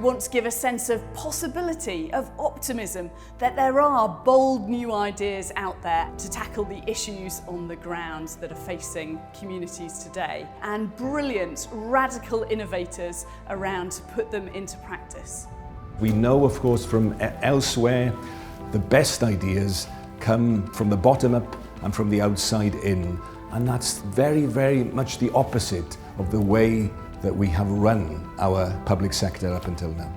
want to give a sense of possibility, of optimism, that there are bold new ideas out there to tackle the issues on the ground that are facing communities today, and brilliant, radical innovators around to put them into practice. We know, of course, from elsewhere, the best ideas come from the bottom up and from the outside in. And that's very, very much the opposite of the way that we have run our public sector up until now.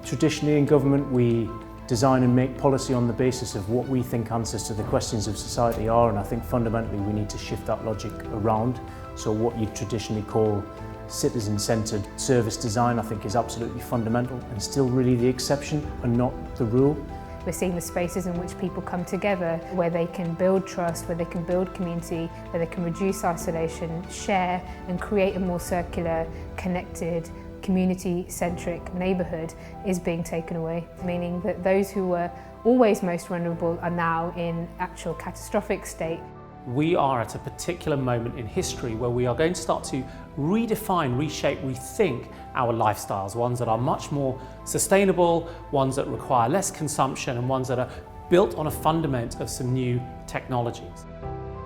Traditionally in government, we design and make policy on the basis of what we think answers to the questions of society are, and I think fundamentally we need to shift that logic around. So what you traditionally call citizen-centered service design, I think, is absolutely fundamental and still really the exception and not the rule. We're seeing the spaces in which people come together, where they can build trust, where they can build community, where they can reduce isolation, share and create a more circular, connected, community-centric neighbourhood is being taken away, meaning that those who were always most vulnerable are now in actual catastrophic state. We are at a particular moment in history where we are going to start to redefine, reshape, rethink our lifestyles, ones that are much more sustainable, ones that require less consumption, and ones that are built on a fundament of some new technologies.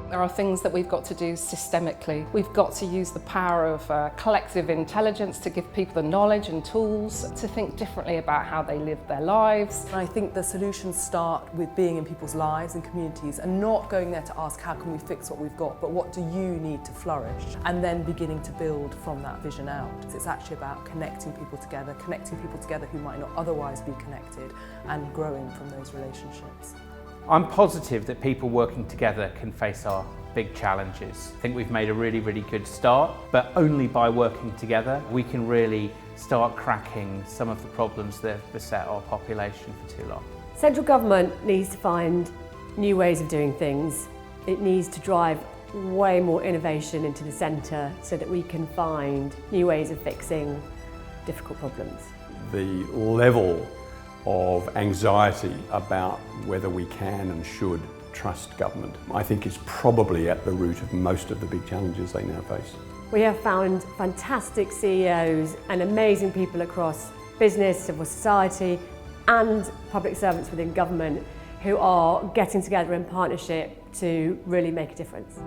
There are things that we've got to do systemically. We've got to use the power of collective intelligence to give people the knowledge and tools to think differently about how they live their lives. I think the solutions start with being in people's lives and communities, and not going there to ask how can we fix what we've got, but what do you need to flourish, and then beginning to build from that vision out. It's actually about connecting people together who might not otherwise be connected, and growing from those relationships. I'm positive that people working together can face our big challenges. I think we've made a really, really good start, but only by working together we can really start cracking some of the problems that have beset our population for too long. Central government needs to find new ways of doing things. It needs to drive way more innovation into the centre so that we can find new ways of fixing difficult problems. The level of anxiety about whether we can and should trust government, I think, is probably at the root of most of the big challenges they now face. We have found fantastic CEOs and amazing people across business, civil society and public servants within government who are getting together in partnership to really make a difference.